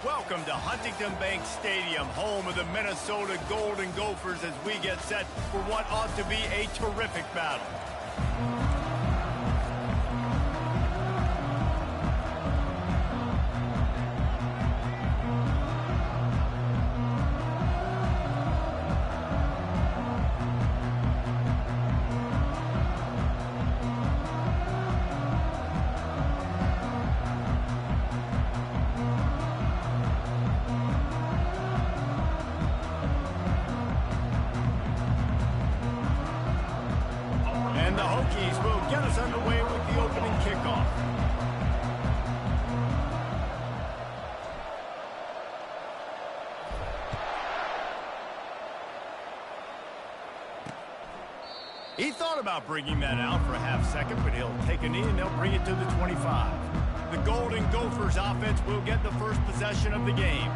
Welcome to Huntington Bank Stadium, home of the Minnesota Golden Gophers, as we get set for what ought to be a terrific battle. And the Hokies will get us underway with the opening kickoff. He thought about bringing that out for a half second, but he'll take a knee and they'll bring it to the 25. The Golden Gophers offense will get the first possession of the game.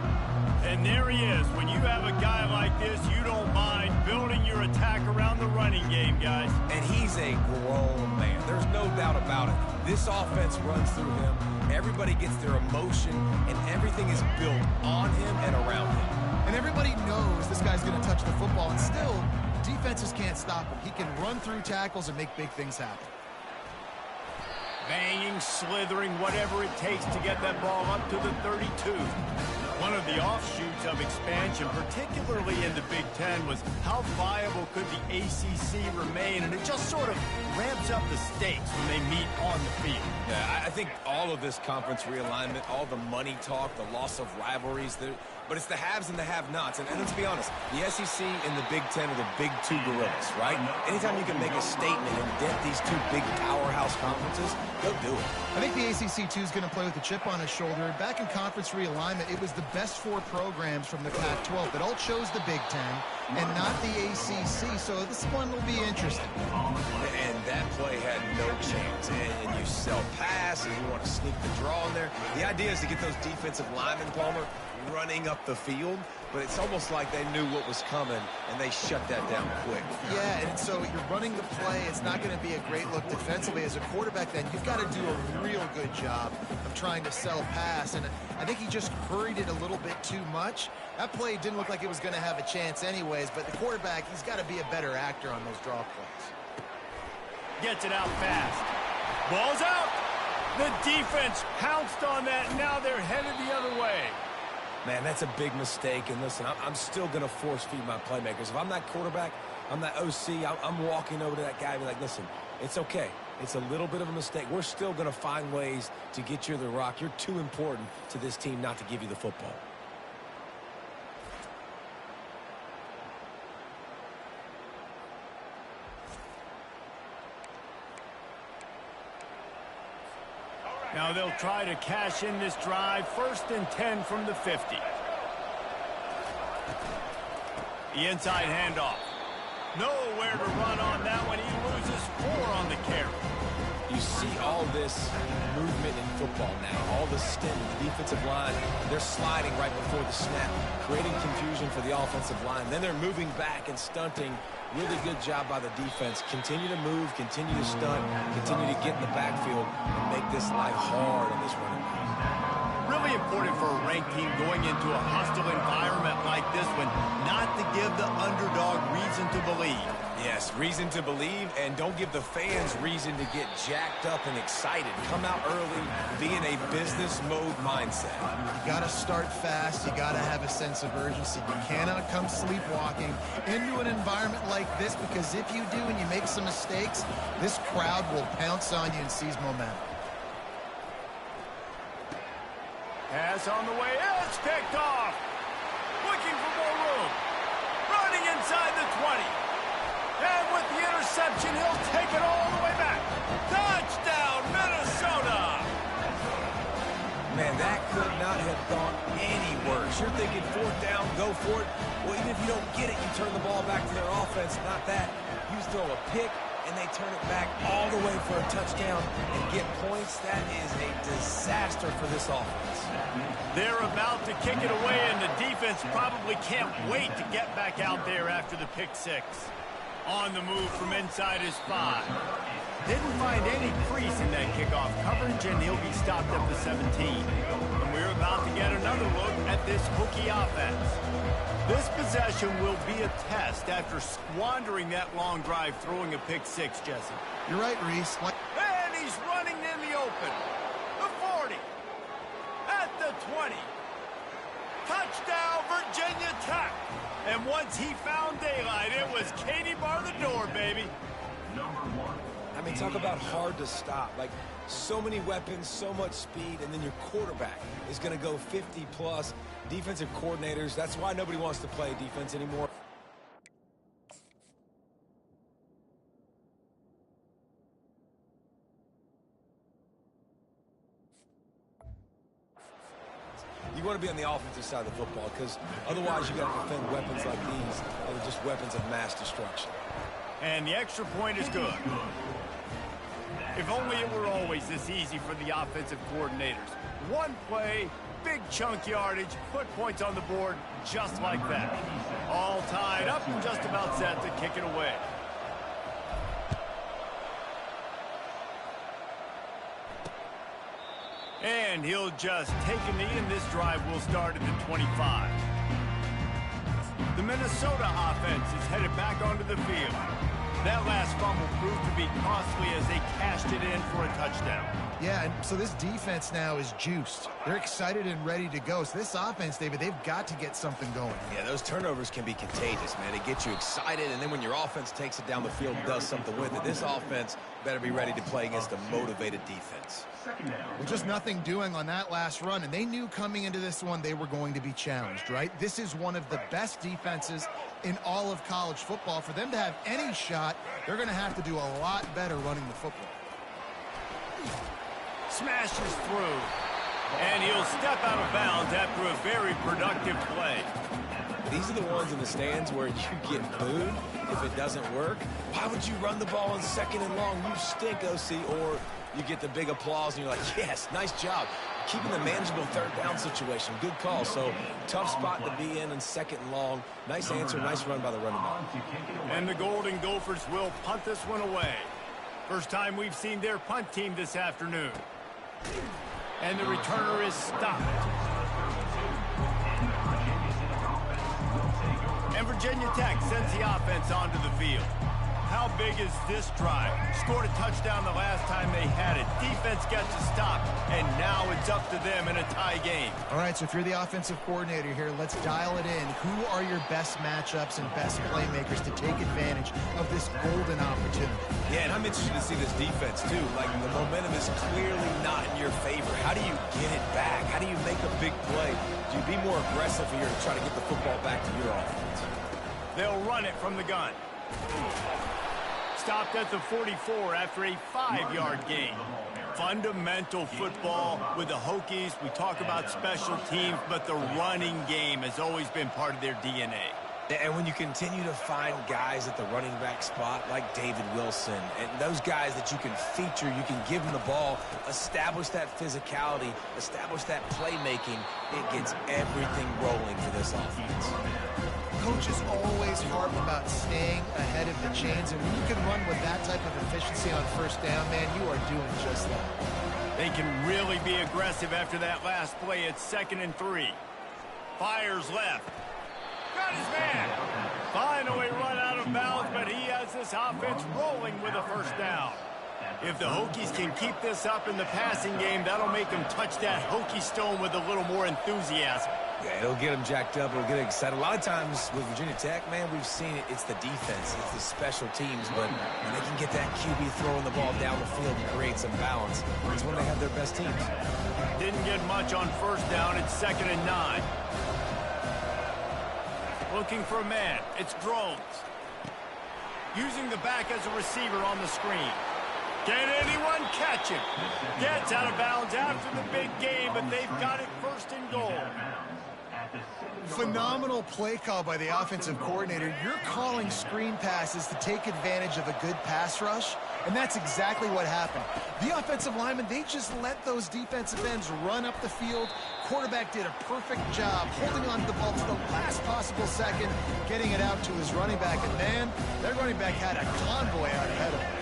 And there he is. When you have a guy like this, you don't mind building your attack around the running game, guys. And he's a grown man. There's no doubt about it. This offense runs through him. Everybody gets their emotion, and everything is built on him and around him. And everybody knows this guy's going to touch the football, and still, defenses can't stop him. He can run through tackles and make big things happen. Banging, slithering, whatever it takes to get that ball up to the 32. One of the offshoots of expansion, particularly in the Big Ten, was how viable could the ACC remain, and it just sort of ramps up the stakes when they meet on the field. Yeah, I think all of this conference realignment, all the money talk, the loss of rivalries, but it's the haves and the have-nots. And let's be honest, the SEC and the Big Ten are the big two gorillas, right? Anytime you can make a statement and dent these two big powerhouse conferences, go do it. I think the ACC, too, is going to play with a chip on his shoulder. Back in conference realignment, it was the best four programs from the Pac-12 that all chose the Big Ten and not the ACC, so this one will be interesting. And that play had no chance. And you sell pass, and you want to sneak the draw in there. The idea is to get those defensive linemen, Palmer, running up the field, but it's almost like they knew what was coming, and they shut that down quick. Yeah, and so you're running the play. It's not going to be a great look defensively. As a quarterback, then, you've got to do a real good job of trying to sell pass, and I think he just hurried it a little bit too much. That play didn't look like it was going to have a chance anyways, but the quarterback, he's got to be a better actor on those draw plays. Gets it out fast. Ball's out. The defense pounced on that, and now they're headed the other way. Man, that's a big mistake, and listen, I'm still going to force-feed my playmakers. If I'm that quarterback, I'm that OC, I'm walking over to that guy and be like, listen, it's okay. It's a little bit of a mistake. We're still going to find ways to get you the rock. You're too important to this team not to give you the football. Now they'll try to cash in this drive. 1st and 10 from the 50. The inside handoff. Nowhere to run on that one. He loses 4 on the carry. You see all this movement in football now. All the stem, the defensive line, they're sliding right before the snap, creating confusion for the offensive line. Then they're moving back and stunting. Really good job by the defense. Continue to move, continue to stunt, continue to get in the backfield and make this life hard on this running back. Really important for a ranked team going into a hostile environment like this one, not to give the underdog reason to believe. Yes, reason to believe, and don't give the fans reason to get jacked up and excited. Come out early, be in a business mode mindset. You got to start fast. You got to have a sense of urgency. You cannot come sleepwalking into an environment like this, because if you do and you make some mistakes, this crowd will pounce on you and seize momentum. Pass on the way. It's picked off. Looking for more room. Running inside the 20. And with the interception, he'll take it all the way back. Touchdown, Minnesota! Man, that could not have gone any worse. You're thinking 4th down, go for it. Well, even if you don't get it, you turn the ball back to their offense. Not that. You throw a pick, and they turn it back all the way for a touchdown and get points. That is a disaster for this offense. They're about to kick it away, and the defense probably can't wait to get back out there after the pick 6. On the move from inside his 5. Didn't find any crease in that kickoff coverage, and he'll be stopped at the 17. And we're about to get another look at this Hokie offense. This possession will be a test after squandering that long drive throwing a pick six, Jesse. You're right, Reese. And he's running in the open. The 40. At the 20. Touchdown, Virginia Tech. And once he found daylight, it was Katie bar the door, baby. I mean, talk about hard to stop. Like, so many weapons, so much speed, and then your quarterback is going to go 50-plus. Defensive coordinators, that's why nobody wants to play defense anymore. You want to be on the offensive side of the football because otherwise you got to defend weapons like these that are just weapons of mass destruction. And the extra point is good. If only it were always this easy for the offensive coordinators. One play, big chunk yardage, put points on the board just like that. All tied up and just about set to kick it away. And he'll just take a knee, and this drive will start at the 25. The Minnesota offense is headed back onto the field. That last fumble proved to be costly as they cashed it in for a touchdown. Yeah, and so this defense now is juiced. They're excited and ready to go. So this offense, David, they've got to get something going. Yeah, those turnovers can be contagious, man. They get you excited, and then when your offense takes it down the field and does something with it, this offense better be ready to play against a motivated defense. Well, just nothing doing on that last run, and they knew coming into this one they were going to be challenged, right? This is one of the best defenses in all of college football. For them to have any shot, they're going to have to do a lot better running the football. Smashes through, and he'll step out of bounds after a very productive play. These are the ones in the stands where you get booed if it doesn't work. Why would you run the ball on 2nd and long? You stink, OC. Or you get the big applause, and you're like, yes, nice job. Keeping the manageable 3rd down situation. Good call. So, tough spot to be in 2nd and long. Nice answer, nice run by the running back. And the Golden Gophers will punt this one away. First time we've seen their punt team this afternoon. And the returner is stopped. And Virginia Tech sends the offense onto the field. How big is this drive? Scored a touchdown the last time they had it. Defense gets a stop, and now it's up to them in a tie game. All right, so if you're the offensive coordinator here, let's dial it in. Who are your best matchups and best playmakers to take advantage of this golden opportunity? Yeah, and I'm interested to see this defense, too. Like, the momentum is clearly not in your favor. How do you get it back? How do you make a big play? Do you be more aggressive here to try to get the football back to your offense? They'll run it from the gun. Stopped at the 44 after a 5-yard gain. Fundamental football with the Hokies. We talk about special teams, but the running game has always been part of their DNA. And when you continue to find guys at the running back spot like David Wilson and those guys that you can feature, you can give them the ball, establish that physicality, establish that playmaking, it gets everything rolling for this offense. Coaches always harp about staying ahead of the chains, and when you can run with that type of efficiency on 1st down, man, you are doing just that. They can really be aggressive after that last play. It's 2nd and 3. Fires left. Got his man. Finally run out of bounds, but he has this offense rolling with a 1st down. If the Hokies can keep this up in the passing game, that'll make them touch that Hokie stone with a little more enthusiasm. Yeah, it'll get them jacked up. It'll get them excited. A lot of times with Virginia Tech, man, we've seen it. It's the defense. It's the special teams. But when they can get that QB throwing the ball down the field and create some balance, it's when they have their best teams. Didn't get much on 1st down. It's 2nd and 9. Looking for a man. It's Drones. Using the back as a receiver on the screen. Can anyone catch him? Gets out of bounds after the big game, but they've got it 1st and goal. Phenomenal play call by the offensive coordinator. You're calling screen passes to take advantage of a good pass rush, and that's exactly what happened. The offensive linemen, they just let those defensive ends run up the field. Quarterback did a perfect job holding on to the ball to the last possible second, getting it out to his running back, and man, that running back had a convoy out ahead of him.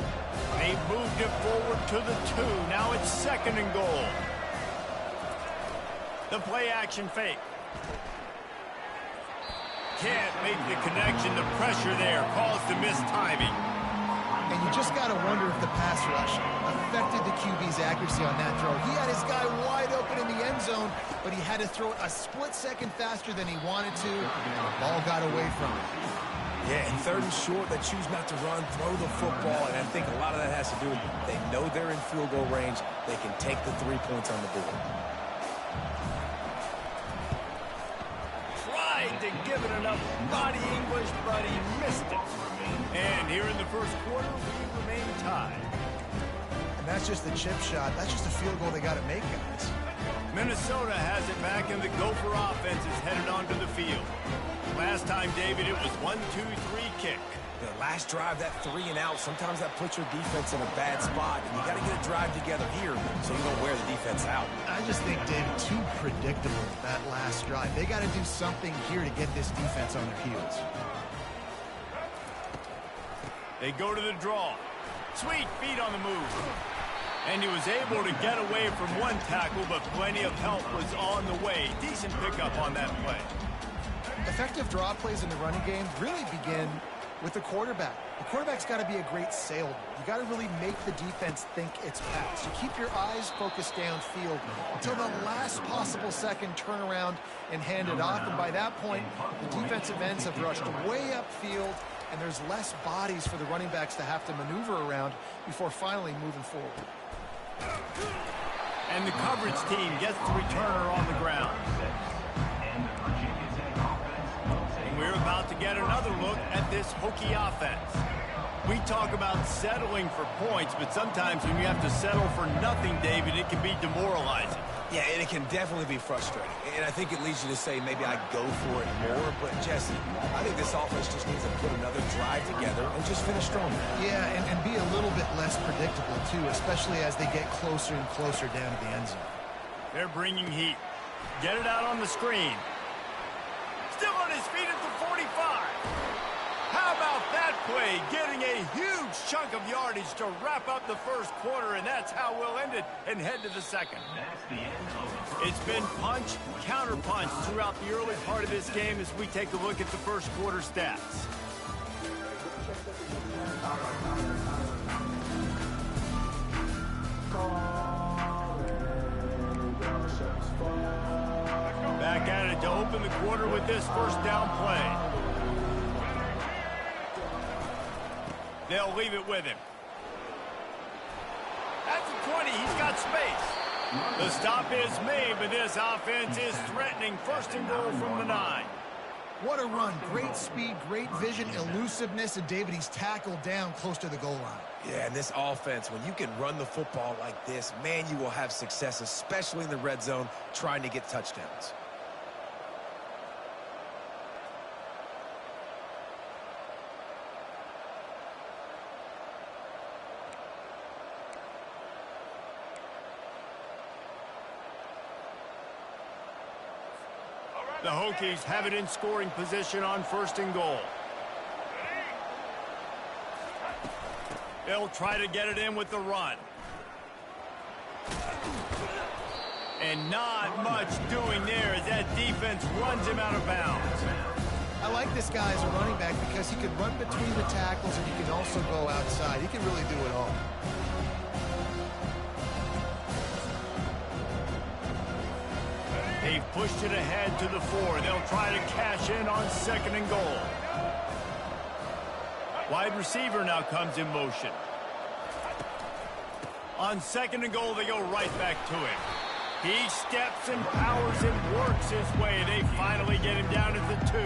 They moved it forward to the 2. Now it's 2nd and goal. The play action fake. Can't make the connection. The pressure there caused the missed timing. And you just got to wonder if the pass rush affected the QB's accuracy on that throw. He had his guy wide open in the end zone, but he had to throw it a split second faster than he wanted to, and the ball got away from him. Yeah, and 3rd and short, they choose not to run, throw the football, and I think a lot of that has to do with they know they're in field goal range. They can take the 3 points on the board. Tried to give it enough body English, but he missed it. And here in the first quarter, we remain tied. And that's just the chip shot. That's just a field goal they got to make, guys. Minnesota has it back, and the Gopher offense is headed onto the field. Last time, David, it was 1-2-3 kick. The last drive, that 3 and out, sometimes that puts your defense in a bad spot, and you got to get a drive together here so you don't wear the defense out. I just think, David, too predictable, that last drive. They got to do something here to get this defense on their heels. They go to the draw. Sweet feet on the move. And he was able to get away from one tackle, but plenty of help was on the way. Decent pickup on that play. Effective draw plays in the running game really begin with the quarterback. The quarterback's got to be a great salesman. You got to really make the defense think it's pass. You keep your eyes focused downfield until the last possible second, turn around and hand it off. And by that point, the defensive ends have rushed way upfield, and there's less bodies for the running backs to have to maneuver around before finally moving forward. And the coverage team gets the returner on the ground. And we're about to get another look at this Hokie offense. We talk about settling for points, but sometimes when you have to settle for nothing, David, it can be demoralizing. Yeah, and it can definitely be frustrating. And I think it leads you to say maybe I go for it more. But, Jesse, I think this offense just needs to put another drive together and just finish strong. Yeah, and be a little bit less predictable, too, especially as they get closer and closer down to the end zone. They're bringing heat. Get it out on the screen. Still on his feet at the 45. How about that play? Getting a huge chunk of yardage to wrap up the first quarter, and that's how we'll end it and head to the second. It's been punch, counter-punch throughout the early part of this game as we take a look at the first quarter stats. Back at it to open the quarter with this first down play. They'll leave it with him. At the 20, he's got space. The stop is made, but this offense is threatening. 1st and goal from the 9. What a run. Great speed, great vision, elusiveness, and David, he's tackled down close to the goal line. Yeah, and this offense, when you can run the football like this, man, you will have success, especially in the red zone, trying to get touchdowns. The Hokies have it in scoring position on 1st and goal. They'll try to get it in with the run. And not much doing there as that defense runs him out of bounds. I like this guy as a running back because he can run between the tackles and he can also go outside. He can really do it all. They've pushed it ahead to the 4. They'll try to cash in on 2nd and goal. Wide receiver now comes in motion. On 2nd and goal, they go right back to him. He steps and powers and works his way. They finally get him down at the 2.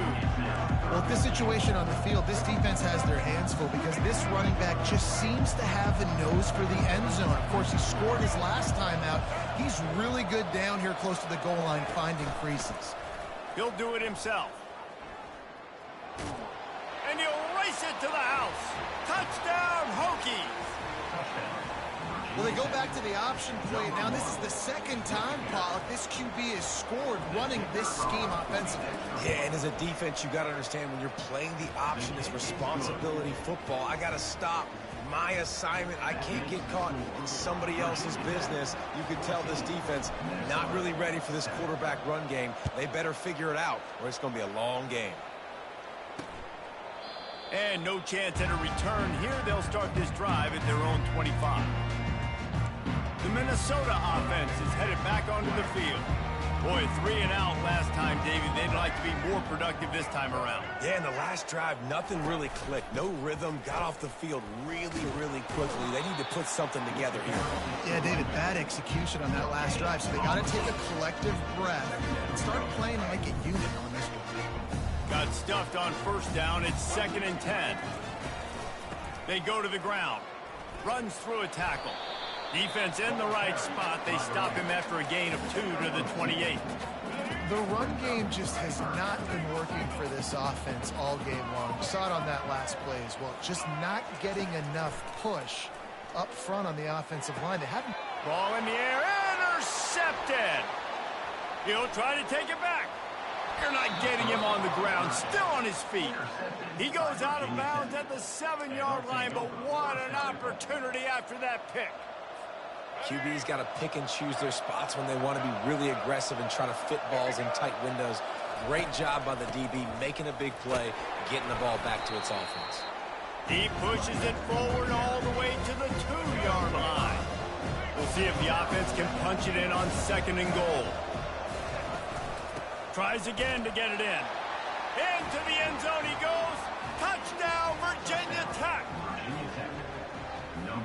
Well, with this situation on the field, this defense has their hands full because this running back just seems to have a nose for the end zone. Of course, he scored his last time out. He's really good down here close to the goal line, finding creases. He'll do it himself. And he'll race it to the house. Touchdown, Hokies. Well, they go back to the option play. Now, this is the second time, Pollock, this QB has scored running this scheme offensively. Yeah, and as a defense, you got to understand when you're playing the option, it's responsibility football. I got to stop my assignment. I can't get caught in somebody else's business. You can tell this defense not really ready for this quarterback run game. They better figure it out, or it's going to be a long game. And no chance at a return here. They'll start this drive at their own 25. The Minnesota offense is headed back onto the field. Boy, 3 and out last time, David. They'd like to be more productive this time around. Yeah, in the last drive, nothing really clicked. No rhythm, got off the field really, really quickly. They need to put something together here. Yeah, David, bad execution on that last drive, so they got to take a collective breath and start playing like a unit on this one. Got stuffed on first down. It's 2nd and 10. They go to the ground. Runs through a tackle. Defense in the right spot. They stop him after a gain of 2 to the 28. The run game just has not been working for this offense all game long. You saw it on that last play as well. Just not getting enough push up front on the offensive line. They haven't. Ball in the air. Intercepted. He'll try to take it back. You're not getting him on the ground. Still on his feet. He goes out of bounds at the 7-yard line, but what an opportunity after that pick. QB's got to pick and choose their spots when they want to be really aggressive and try to fit balls in tight windows. Great job by the DB making a big play, getting the ball back to its offense. He pushes it forward all the way to the 2-yard line. We'll see if the offense can punch it in on 2nd and goal. Tries again to get it in. Into the end zone he goes. Touchdown, Virginia Tech.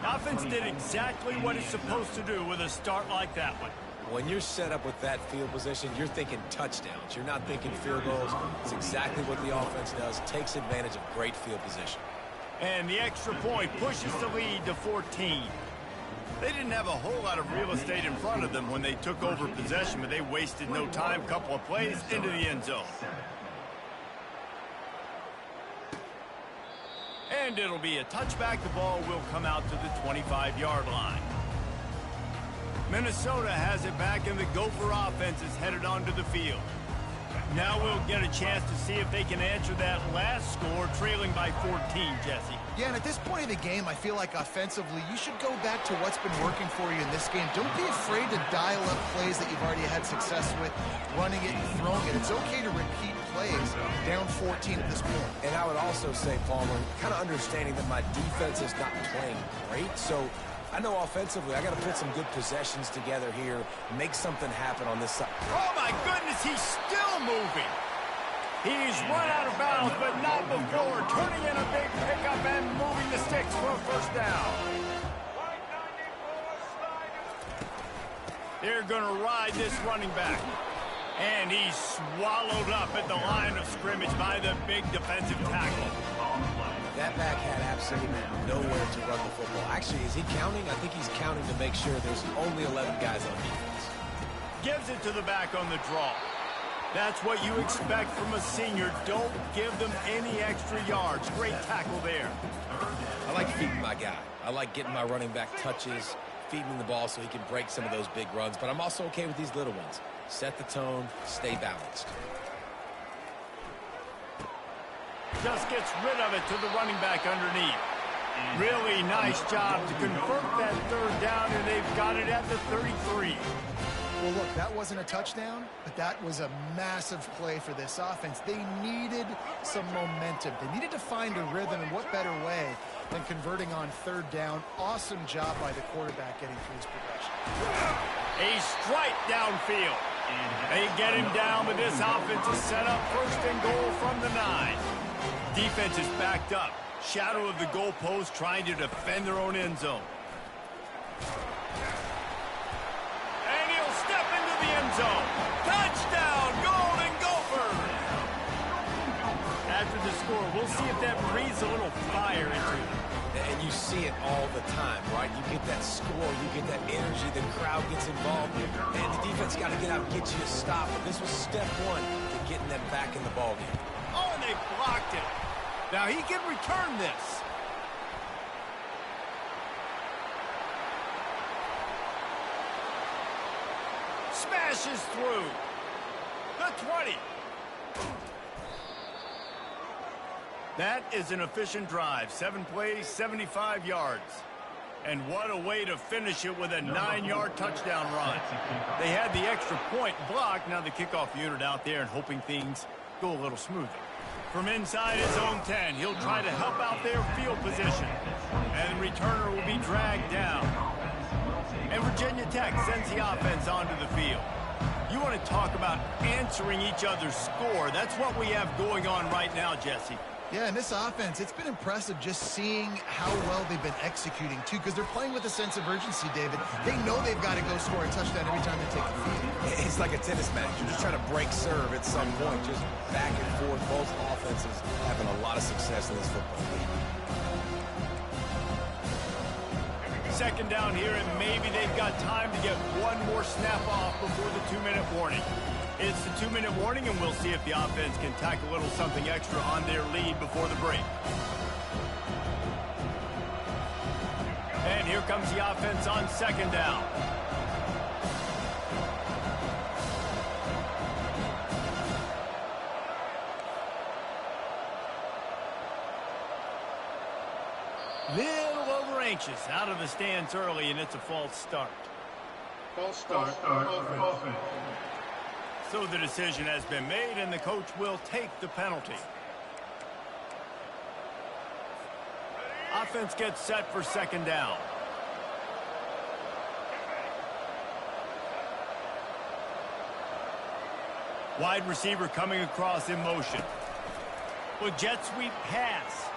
Offense did exactly what it's supposed to do with a start like that one. When you're set up with that field position, you're thinking touchdowns. You're not thinking field goals. It's exactly what the offense does. Takes advantage of great field position. And the extra point pushes the lead to 14. They didn't have a whole lot of real estate in front of them when they took over possession, but they wasted no time. Couple of plays into the end zone. And it'll be a touchback. The ball will come out to the 25-yard line. Minnesota has it back, and the Gopher offense is headed onto the field. Now we'll get a chance to see if they can answer that last score, trailing by 14, Jesse. Yeah, and at this point in the game, I feel like offensively, you should go back to what's been working for you in this game. Don't be afraid to dial up plays that you've already had success with, running it and throwing it. It's okay to repeat plays down 14 at this point. And I would also say, Palmer, kind of understanding that my defense is not playing great, so I know offensively I got to put some good possessions together here, make something happen on this side. Oh, my goodness, he's still moving. He's run out of bounds, but not before turning in a big pickup and moving the sticks for a first down. They're going to ride this running back. And he's swallowed up at the line of scrimmage by the big defensive tackle. That back had absolutely nowhere to run the football. Actually, is he counting? I think he's counting to make sure there's only 11 guys on defense. Gives it to the back on the draw. That's what you expect from a senior. Don't give them any extra yards. Great tackle there. I like feeding my guy. I like getting my running back touches, feeding the ball so he can break some of those big runs. But I'm also okay with these little ones. Set the tone, stay balanced. Just gets rid of it to the running back underneath. Really nice job to convert that third down, and they've got it at the 33. Well, look, that wasn't a touchdown, but that was a massive play for this offense. They needed some momentum. They needed to find a rhythm, and what better way than converting on third down. Awesome job by the quarterback getting through his progression. A strike downfield. They get him down, but this offense is set up 1st and goal from the 9. Defense is backed up. Shadow of the goalpost trying to defend their own end zone. And he'll step into the end zone. Touchdown, Golden Gophers! After the score, we'll see if that breathes a little fire into them. And you see it all the time, right? You get that score, you get that energy, the crowd gets involved, and the defense got to get out and get you a stop. But this was step one to getting them back in the ballgame. Oh, and they blocked it. Now he can return this. Smashes through. The 20. That is an efficient drive. 7 plays, 75 yards. And what a way to finish it with a 9-yard touchdown run. They had the extra point blocked. Now the kickoff unit out there and hoping things go a little smoother. From inside his own 10, he'll try to help out their field position. And the returner will be dragged down. And Virginia Tech sends the offense onto the field. You want to talk about answering each other's score. That's what we have going on right now, Jesse. Yeah, and this offense, it's been impressive just seeing how well they've been executing, too, because they're playing with a sense of urgency, David. They know they've got to go score a touchdown every time they take the field. It's like a tennis match. You're just trying to break serve at some point, just back and forth. Both offenses having a lot of success in this football game. Second down here, and maybe they've got time to get one more snap off before the 2-minute warning. It's the 2-minute warning, and we'll see if the offense can tack a little something extra on their lead before the break. And here comes the offense on second down. Little over anxious, out of the stands early, and it's a false start. False start offense. So the decision has been made, and the coach will take the penalty. Offense gets set for second down. Wide receiver coming across in motion. With jet sweep pass.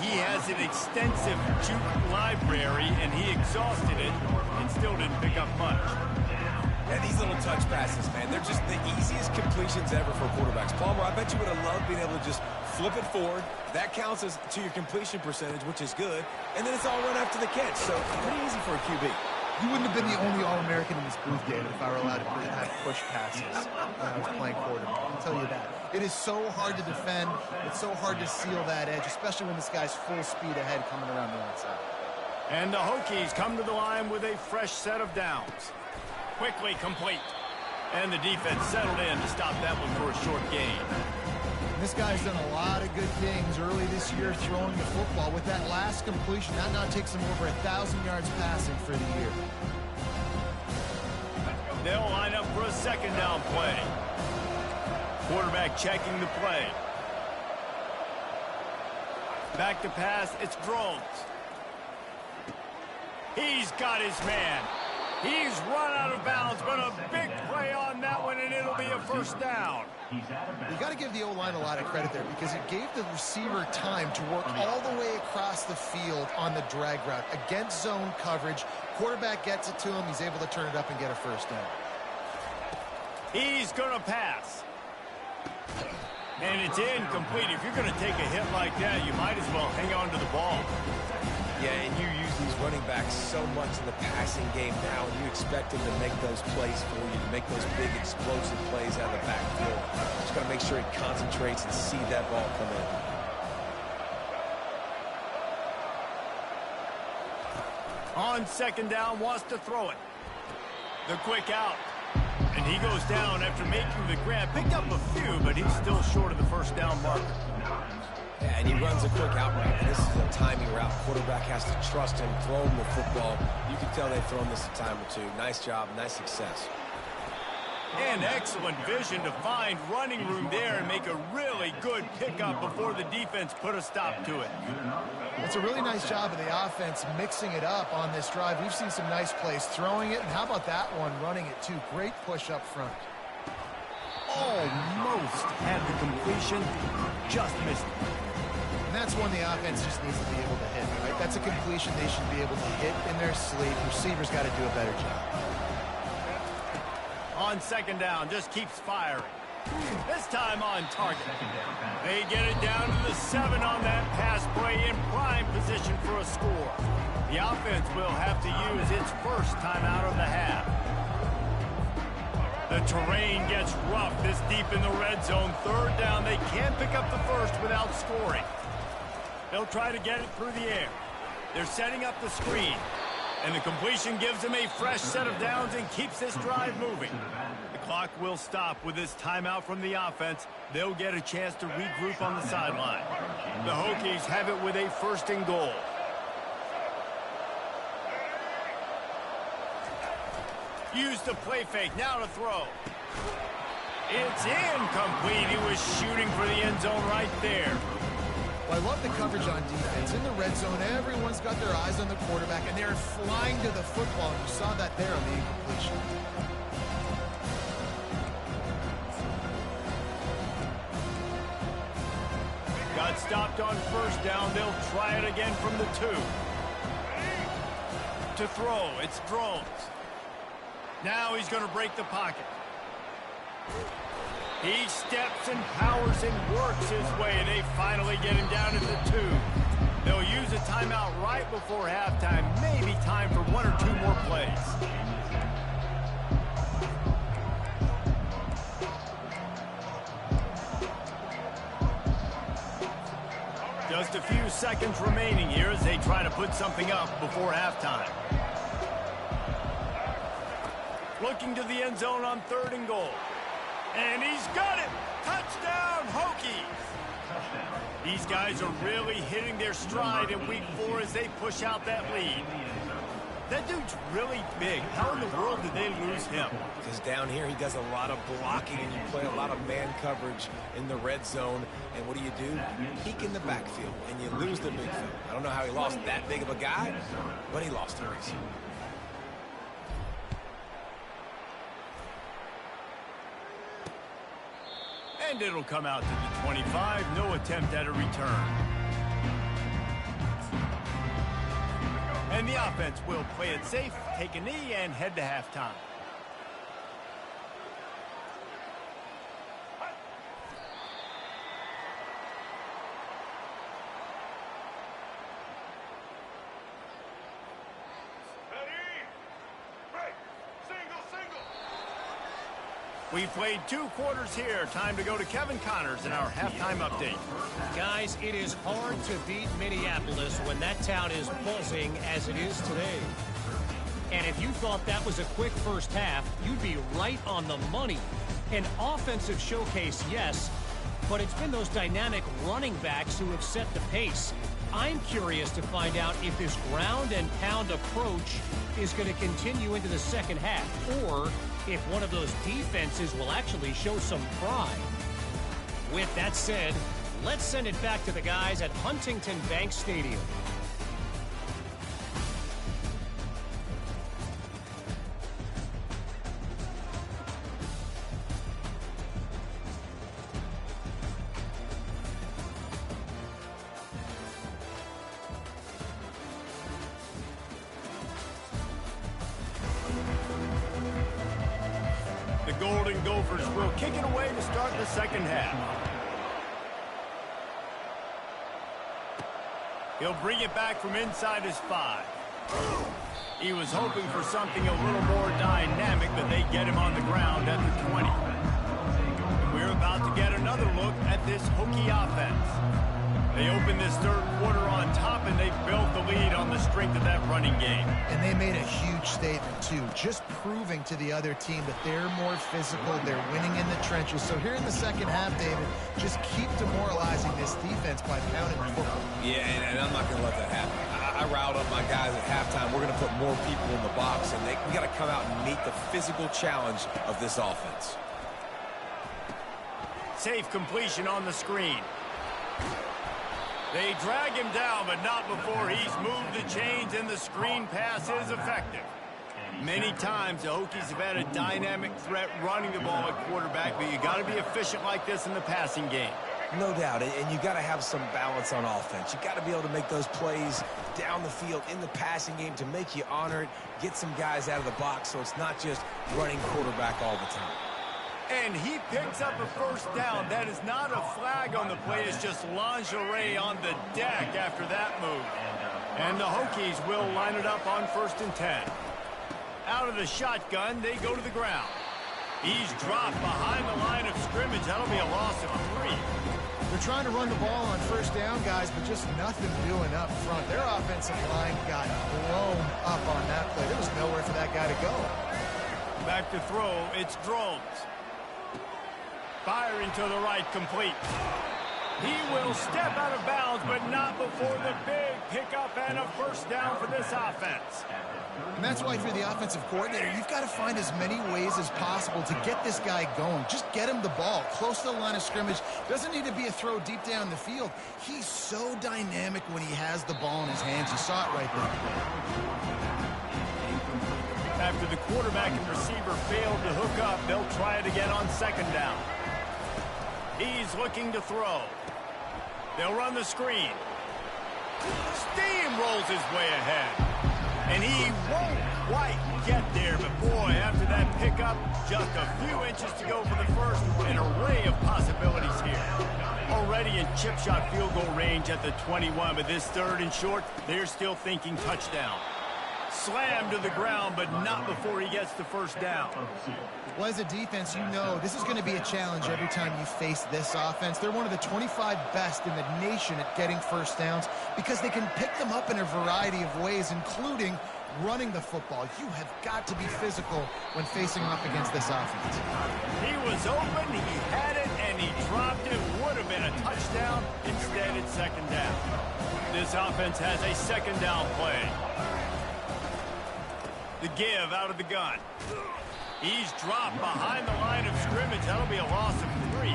He has an extensive juke library, and he exhausted it and still didn't pick up much. Yeah, these little touch passes, man, they're just the easiest completions ever for quarterbacks. Palmer, I bet you would have loved being able to just flip it forward. That counts as to your completion percentage, which is good. And then it's all run after the catch, so pretty easy for a QB. You wouldn't have been the only All-American in this booth, David, if I were allowed to have push passes when I was playing quarterback. I'll tell you that. It is so hard to defend. It's so hard to seal that edge, especially when this guy's full speed ahead coming around the outside. And the Hokies come to the line with a fresh set of downs. Quickly complete. And the defense settled in to stop that one for a short gain. This guy's done a lot of good things early this year throwing the football. With that last completion, that now takes him over 1,000 yards passing for the year. They'll line up for a second down play. Quarterback checking the play. Back to pass, it's Drones. He's got his man. He's run out of bounds, but a big play on that one, and it'll be a first down. You got to give the O-line a lot of credit there because it gave the receiver time to work all the way across the field on the drag route against zone coverage. Quarterback gets it to him. He's able to turn it up and get a first down. He's going to pass. And it's incomplete. If you're going to take a hit like that, you might as well hang on to the ball. Yeah, and you use these running backs so much in the passing game now, and you expect them to make those plays for you, to make those big explosive plays out of the backfield. Just got to make sure he concentrates and see that ball come in. On second down, wants to throw it. The quick out. And he goes down after making the grab. Picked up a few, but he's still short of the first down marker. Yeah, and he runs a quick out route. This is a timing route. Quarterback has to trust him, throw him the football. You can tell they've thrown this a time or two. Nice job, nice success. And excellent vision to find running room there and make a really good pickup before the defense put a stop to it. It's a really nice job of the offense mixing it up on this drive. We've seen some nice plays throwing it, and how about that one running it too? Great push up front. Almost had the completion, just missed it. And that's one the offense just needs to be able to hit, right? That's a completion they should be able to hit in their sleep. Receivers got to do a better job. On second down, just keeps firing. This time on target. They get it down to the 7 on that pass play in prime position for a score. The offense will have to use its first timeout of the half. The terrain gets rough this deep in the red zone. Third down, they can't pick up the first without scoring. They'll try to get it through the air. They're setting up the screen. And the completion gives him a fresh set of downs and keeps this drive moving. The clock will stop with this timeout from the offense. They'll get a chance to regroup on the sideline. The Hokies have it with a 1st and goal. Used the play fake, now to throw. It's incomplete. He was shooting for the end zone right there. Well, I love the coverage on defense. In the red zone, everyone's got their eyes on the quarterback, and they're flying to the football. You saw that there on the incompletion. Got stopped on 1st down. They'll try it again from the 2. To throw, it's Drones. Now he's going to break the pocket. He steps and powers and works his way. They finally get him down at the 2. They'll use a timeout right before halftime. Maybe time for 1 or 2 more plays. Just a few seconds remaining here as they try to put something up before halftime. Looking to the end zone on 3rd and goal. And he's got it! Touchdown, Hokies! These guys are really hitting their stride in week 4 as they push out that lead. That dude's really big. How in the world did they lose him? Because down here he does a lot of blocking and you play a lot of man coverage in the red zone. And what do? Peek in the backfield and you lose the big field. I don't know how he lost that big of a guy, but he lost a race. And it'll come out to the 25. No attempt at a return. And the offense will play it safe, take a knee, and head to halftime. We've played 2 quarters here. Time to go to Kevin Connors in our halftime update. Guys, it is hard to beat Minneapolis when that town is buzzing as it is today. And if you thought that was a quick first half, you'd be right on the money. An offensive showcase, yes, but it's been those dynamic running backs who have set the pace. I'm curious to find out if this ground and pound approach is going to continue into the second half, or if one of those defenses will actually show some pride. With that said, let's send it back to the guys at Huntington Bank Stadium. The Golden Gophers will kick it away to start the second half. He'll bring it back from inside his 5. He was hoping for something a little more dynamic, but they get him on the ground at the 20. We're about to get another look at this Hokie offense. They opened this 3rd quarter on top, and they built the lead on the strength of that running game. And they made a huge statement, too, just proving to the other team that they're more physical, they're winning in the trenches. So here in the second half, David, just keep demoralizing this defense by pounding the football. Yeah, and I'm not going to let that happen. I riled up my guys at halftime. We're going to put more people in the box, and we got to come out and meet the physical challenge of this offense. Safe completion on the screen. They drag him down, but not before he's moved the chains, and the screen pass is effective. Many times the Hokies have had a dynamic threat running the ball at quarterback, but you got to be efficient like this in the passing game. No doubt, and you got to have some balance on offense. You got to be able to make those plays down the field in the passing game to make you honor it, get some guys out of the box so it's not just running quarterback all the time. And he picks up a 1st down. That is not a flag on the play. It's just lingerie on the deck after that move. And the Hokies will line it up on 1st and 10. Out of the shotgun, they go to the ground. He's dropped behind the line of scrimmage. That'll be a loss of 3. They're trying to run the ball on first down, guys, but just nothing doing up front. Their offensive line got blown up on that play. There was nowhere for that guy to go. Back to throw, it's Drones. Firing to the right, complete. He will step out of bounds, but not before the big pickup and a first down for this offense. And that's why if you're the offensive coordinator, you've got to find as many ways as possible to get this guy going. Just get him the ball close to the line of scrimmage. Doesn't need to be a throw deep down the field. He's so dynamic when he has the ball in his hands. You saw it right there. After the quarterback and receiver failed to hook up, they'll try it again on second down. He's looking to throw. They'll run the screen. Steamrolls his way ahead. And he won't quite get there, but boy, after that pickup, just a few inches to go for the first. An array of possibilities here. Already in chip shot field goal range at the 21, but this third and short, they're still thinking touchdown. Slammed to the ground, but not before he gets the first down. Well, as a defense, you know this is going to be a challenge every time you face this offense. They're one of the 25 best in the nation at getting first downs because they can pick them up in a variety of ways, including running the football. You have got to be physical when facing off against this offense. He was open, he had it, and he dropped it. Would have been a touchdown. Instead, it's second down. This offense has a second down play. The give out of the gun. He's dropped behind the line of scrimmage. That'll be a loss of 3.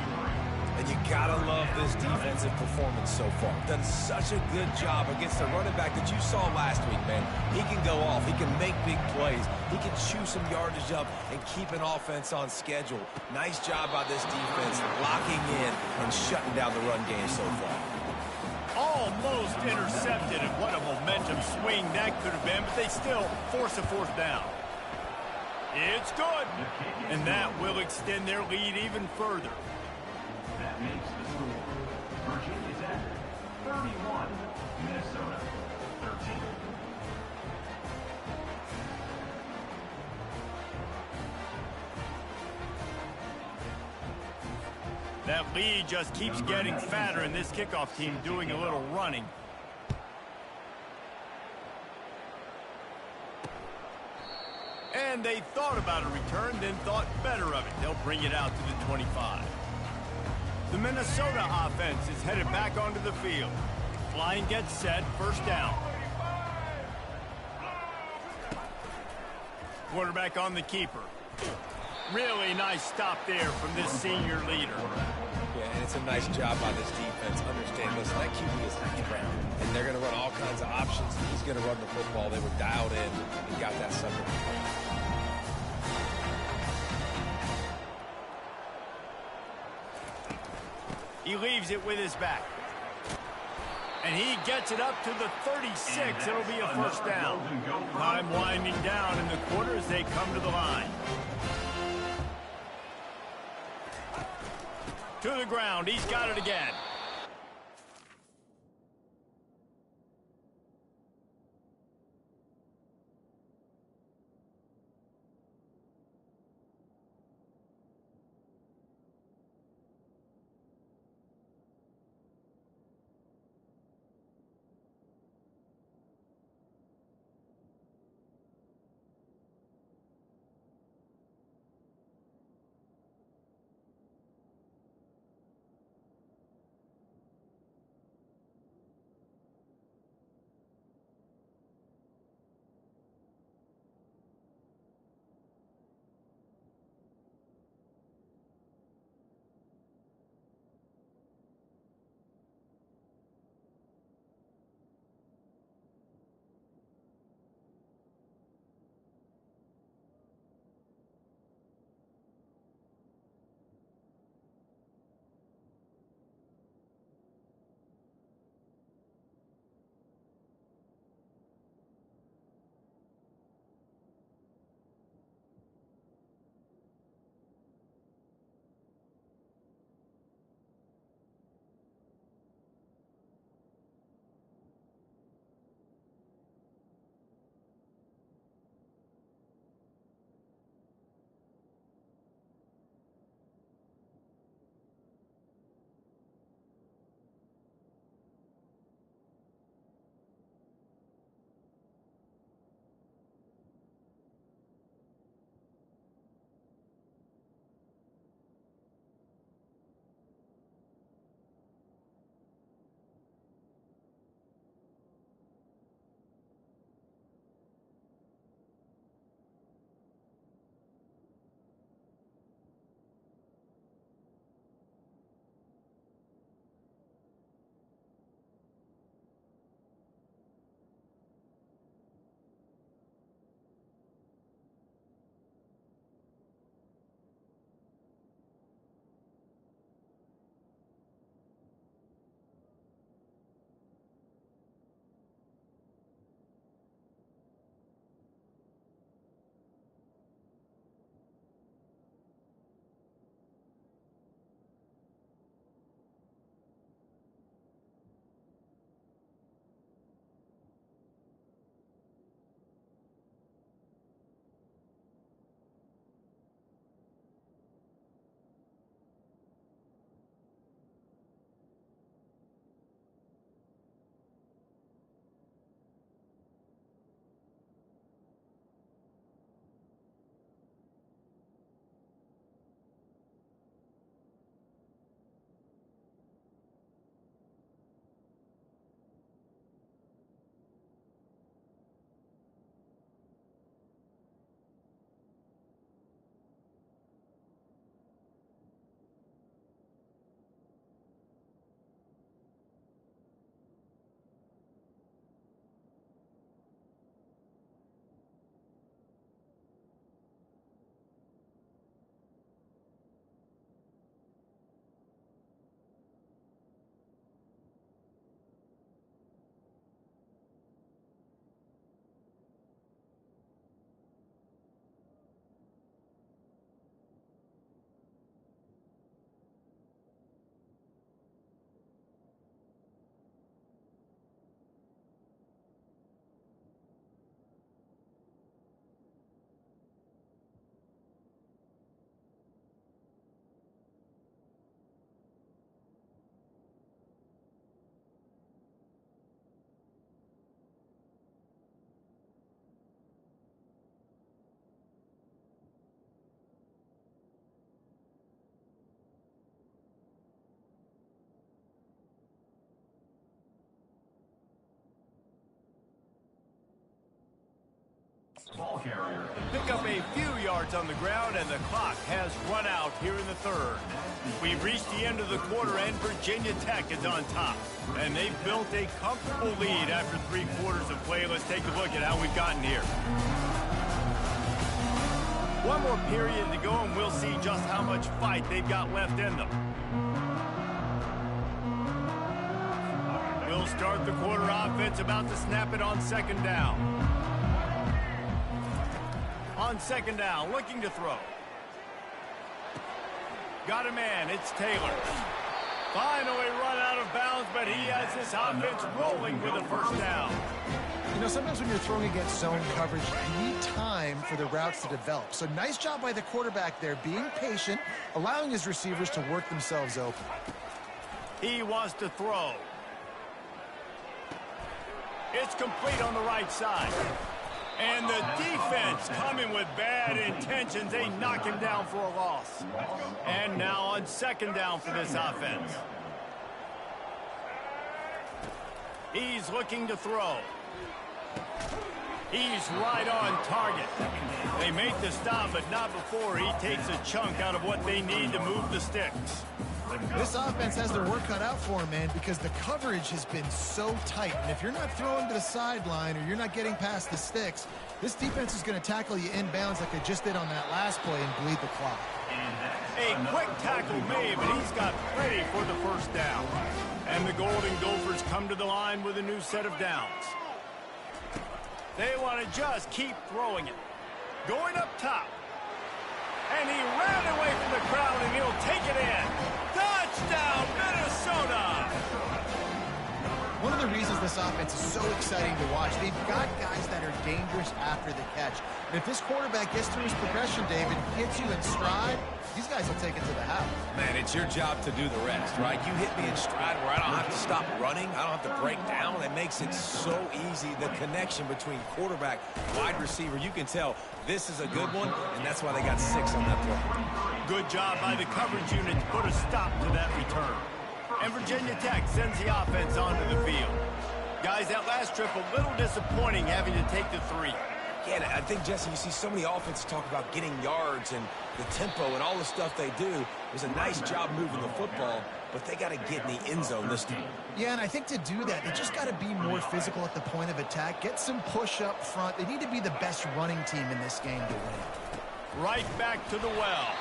And you gotta love this defensive performance so far. Done such a good job against the running back that you saw last week, man. He can go off. He can make big plays. He can chew some yardage up and keep an offense on schedule. Nice job by this defense locking in and shutting down the run game so far. Almost intercepted, and what a momentum swing that could have been, but they still force a fourth down. It's good, and that will extend their lead even further. That makes the score Virginia Tech 31, Minnesota 13. That lead just keeps getting fatter, and this kickoff team doing a little running. And they thought about a return, then thought better of it. They'll bring it out to the 25. The Minnesota offense is headed back onto the field. Line gets set, first down. Quarterback on the keeper. Really nice stop there from this senior leader. Yeah, and it's a nice job by this defense. Understand this, that QB is high ground, and they're going to run all kinds of options. He's going to run the football. They were dialed in and got that sucker. He leaves it with his back. And he gets it up to the 36. It'll be a first down. Time winding down in the quarter as they come to the line. To the ground. He's got it again. carrier. Pick up a few yards on the ground, and the clock has run out here in the third. We've reached the end of the quarter, and Virginia Tech is on top. And they've built a comfortable lead after 3 quarters of play. Let's take a look at how we've gotten here. One more period to go, and we'll see just how much fight they've got left in them. We'll start the quarter offense, about to snap it on second down. On second down, looking to throw. Got a man, it's Taylor. Finally run out of bounds, but he has this offense rolling with a first down. You know, sometimes when you're throwing against zone coverage, you need time for the routes to develop. So nice job by the quarterback there, being patient, allowing his receivers to work themselves open. He wants to throw. It's complete on the right side. And the defense coming with bad intentions. They knock him down for a loss. And now on second down for this offense. He's looking to throw. He's right on target. They make the stop, but not before he takes a chunk out of what they need to move the sticks. This offense has their work cut out for them, man, because the coverage has been so tight. And if you're not throwing to the sideline or you're not getting past the sticks, this defense is going to tackle you inbounds like they just did on that last play and bleed the clock. A quick tackle made, but he's got plenty for the first down. And the Golden Gophers come to the line with a new set of downs. They want to just keep throwing it. Going up top. And he ran away from the crowd, and he'll take it in. Touchdown, Minnesota! One of the reasons this offense is so exciting to watch, they've got guys that are dangerous after the catch. And if this quarterback gets through his progression, David, hits you in stride, these guys will take it to the house. Man, it's your job to do the rest, right? You hit me in stride where I don't have to stop running. I don't have to break down. It makes it so easy. The connection between quarterback, wide receiver, you can tell this is a good one, and that's why they got 6 on that play. Good job by the coverage unit to put a stop to that return. And Virginia Tech sends the offense onto the field. Guys, that last trip a little disappointing having to take the 3. Yeah, I think, Jesse, you see so many offenses talk about getting yards and the tempo and all the stuff they do. It was a nice job moving the football, but they got to get in the end zone this time. Yeah, and I think to do that, they just got to be more physical at the point of attack, get some push up front. They need to be the best running team in this game to win. Right back to the well.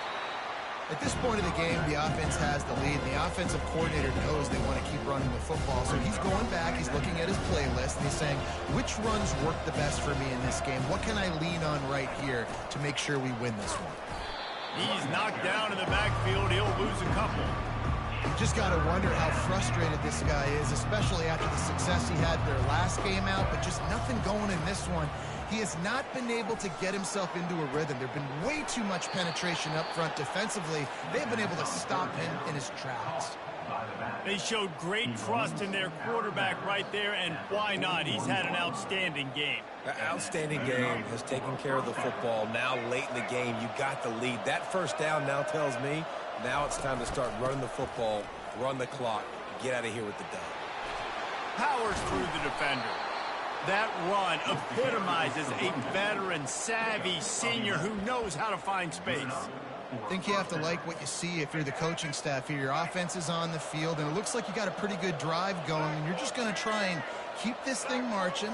At this point of the game, the offense has the lead. The offensive coordinator knows they want to keep running the football. So he's going back, he's looking at his playlist, and he's saying, which runs work the best for me in this game? What can I lean on right here to make sure we win this one? He's knocked down in the backfield. He'll lose a couple. You just got to wonder how frustrated this guy is, especially after the success he had their last game out, but just nothing going in this one. He has not been able to get himself into a rhythm. There have been way too much penetration up front defensively. They've been able to stop him in his tracks. They showed great trust in their quarterback right there, and why not? He's had an outstanding game. An outstanding game, has taken care of the football. Now late in the game, you got the lead. That first down now tells me now it's time to start running the football, run the clock, get out of here with the dub. Powers through the defender. That run epitomizes a veteran, savvy senior who knows how to find space. I think you have to like what you see if you're the coaching staff here. Your offense is on the field, and it looks like you got a pretty good drive going, and you're just going to try and keep this thing marching,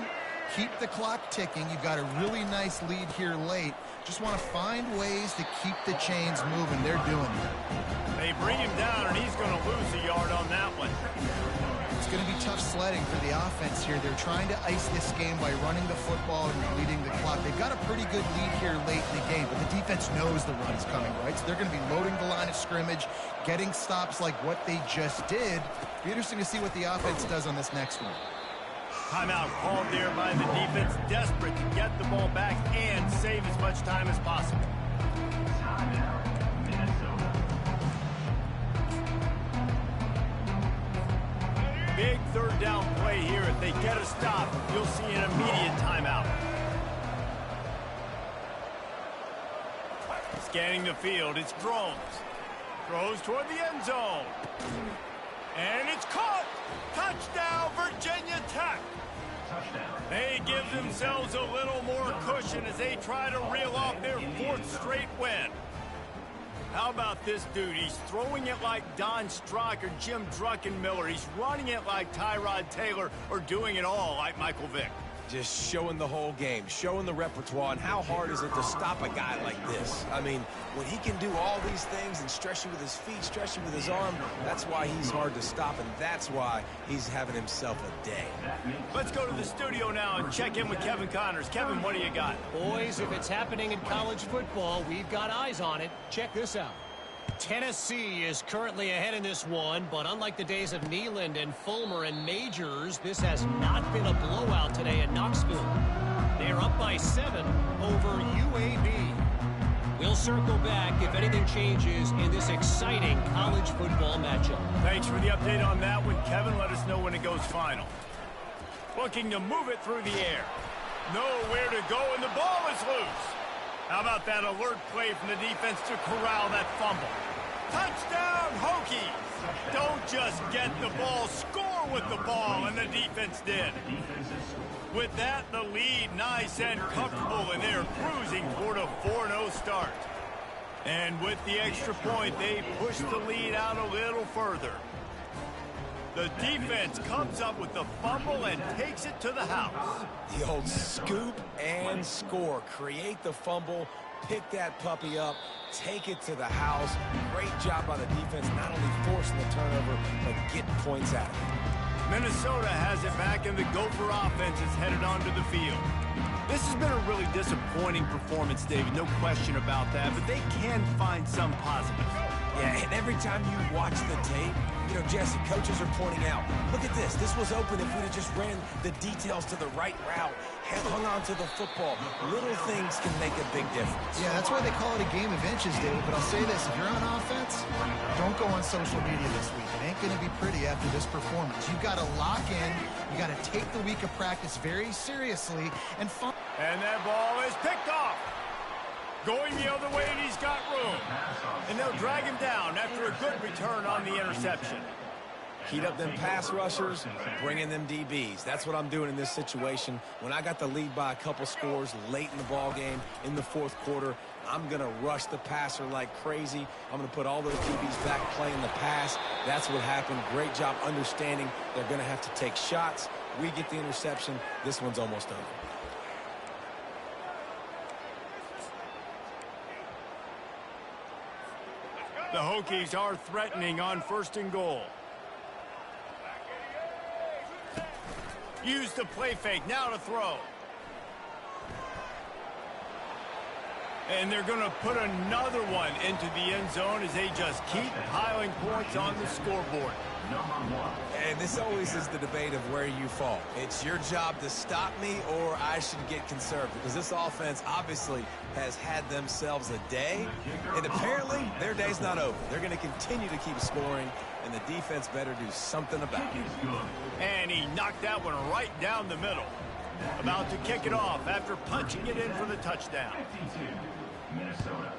keep the clock ticking. You've got a really nice lead here late. Just want to find ways to keep the chains moving. They're doing that. They bring him down, and he's going to lose a yard on that one. It's going to be tough sledding for the offense here. They're trying to ice this game by running the football and leading the clock. They've got a pretty good lead here late in the game, but the defense knows the run's coming, right? So they're going to be loading the line of scrimmage, getting stops like what they just did. Be interesting to see what the offense does on this next one. Timeout called there by the defense, desperate to get the ball back and save as much time as possible. Big third down play here. If they get a stop, you'll see an immediate timeout. Scanning the field, it's Drones. Throws toward the end zone. And it's caught! Touchdown, Virginia Tech! touchdown. They give themselves a little more cushion as they try to reel off their 4th straight win. How about this dude? He's throwing it like Don Strock or Jim Druckenmiller. He's running it like Tyrod Taylor or doing it all like Michael Vick. Just showing the whole game, showing the repertoire, and how hard is it to stop a guy like this? I mean, when he can do all these things and stretch you with his feet, stretch you with his arm, that's why he's hard to stop, and that's why he's having himself a day. Let's go to the studio now and check in with Kevin Connors. Kevin, what do you got? Boys, if it's happening in college football, we've got eyes on it. Check this out. Tennessee is currently ahead in this one, but unlike the days of Neyland and Fulmer and Majors, this has not been a blowout today in Knoxville. They're up by 7 over UAB. We'll circle back if anything changes in this exciting college football matchup. Thanks for the update on that one, Kevin. Let us know when it goes final. Looking to move it through the air. Nowhere to go, and the ball is loose. How about that alert play from the defense to corral that fumble? Touchdown, Hokies! Don't just get the ball, score with the ball, and the defense did. With that, the lead nice and comfortable, and they're cruising toward a 4-0 start. And with the extra point, they push the lead out a little further. The defense comes up with the fumble and takes it to the house. The old scoop and score. Create the fumble, pick that puppy up, take it to the house. Great job by the defense, not only forcing the turnover, but getting points out of it. Minnesota has it back, and the Gopher offense is headed onto the field. This has been a really disappointing performance, David, no question about that, but they can find some positive. Yeah, and every time you watch the tape, you know, Jesse, coaches are pointing out, look at this. This was open if we'd have just ran the details to the right route, hung on to the football. Little things can make a big difference. Yeah, that's why they call it a game of inches, David. But I'll say this, if you're on offense, don't go on social media this week. It ain't going to be pretty after this performance. You've got to lock in. You got to take the week of practice very seriously and find. And that ball is picked off. Going the other way, and he's got room. And they'll drag him down after a good return on the interception. Heat up them pass rushers, bring in them DBs. That's what I'm doing in this situation. When I got the lead by a couple scores late in the ball game in the 4th quarter, I'm going to rush the passer like crazy. I'm going to put all those DBs back playing the pass. That's what happened. Great job understanding they're going to have to take shots. We get the interception. This one's almost over. The Hokies are threatening on 1st and goal. Use the play fake, now to throw. And they're going to put another one into the end zone as they just keep piling points on the scoreboard. And this always is the debate of where you fall. It's your job to stop me, or I should get conservative, because this offense obviously has had themselves a day, and apparently their day's not over. They're going to continue to keep scoring, and the defense better do something about it. And he knocked that one right down the middle. About to kick it off after punching it in for the touchdown. 52, Minnesota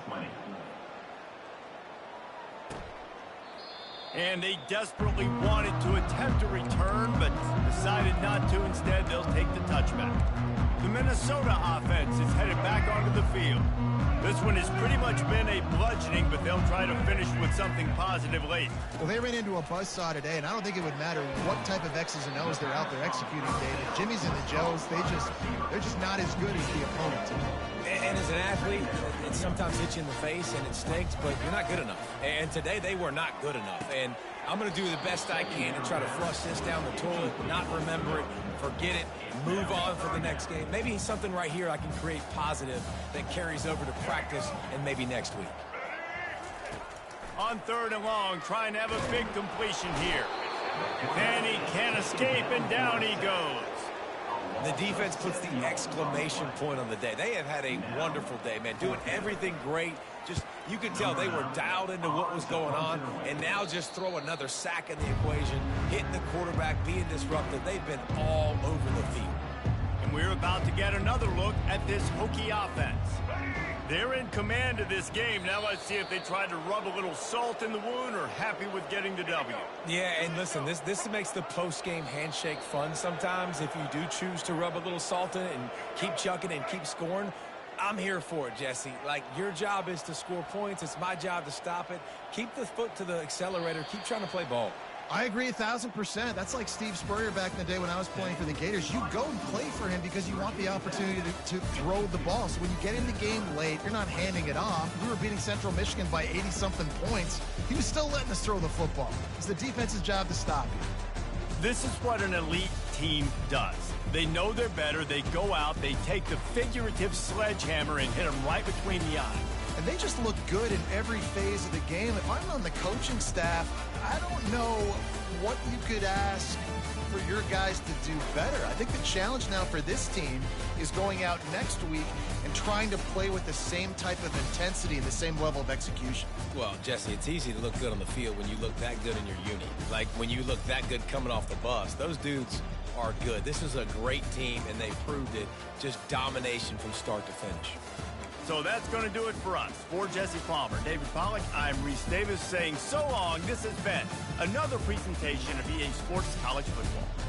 20. And they desperately wanted to attempt a return, but decided not to. Instead, they'll take the touchback. The Minnesota offense is headed back onto the field. This one has pretty much been a bludgeoning, but they'll try to finish with something positive late. Well, they ran into a buzzsaw today, and I don't think it would matter what type of X's and O's they're out there executing, David. Jimmy's and the Joes, they're just not as good as the opponent. And as an athlete, it sometimes hits you in the face and it stinks, but you're not good enough. And today they were not good enough. And I'm going to do the best I can and try to flush this down the toilet, not remember it, forget it, move on for the next game. Maybe something right here I can create positive that carries over to practice and maybe next week. On 3rd and long, trying to have a big completion here. And he can't escape, and down he goes. The defense puts the exclamation point on the day. They have had a wonderful day, man, doing everything great. Just, you could tell they were dialed into what was going on, and now just throw another sack in the equation, hitting the quarterback, being disruptive. They've been all over the field. And we're about to get another look at this Hokie offense. They're in command of this game. Now let's see if they try to rub a little salt in the wound or happy with getting the W. Yeah, and listen, this makes the post-game handshake fun sometimes. If you do choose to rub a little salt in it and keep chucking and keep scoring, I'm here for it, Jesse. Like, your job is to score points. It's my job to stop it. Keep the foot to the accelerator. Keep trying to play ball. I agree 1,000%. That's like Steve Spurrier back in the day when I was playing for the Gators. You go and play for him because you want the opportunity to throw the ball. So when you get in the game late, you're not handing it off. We were beating Central Michigan by 80-something points. He was still letting us throw the football. It's the defense's job to stop you. This is what an elite team does. They know they're better. They go out. They take the figurative sledgehammer and hit them right between the eyes. And they just look good in every phase of the game. If I'm on the coaching staff, I don't know what you could ask for your guys to do better. I think the challenge now for this team is going out next week and trying to play with the same type of intensity and the same level of execution. Well, Jesse, it's easy to look good on the field when you look that good in your uni. Like, when you look that good coming off the bus. Those dudes are good. This is a great team, and they proved it. Just domination from start to finish. So that's going to do it for us. For Jesse Palmer, David Pollack, I'm Reese Davis saying so long. This has been another presentation of EA Sports College Football.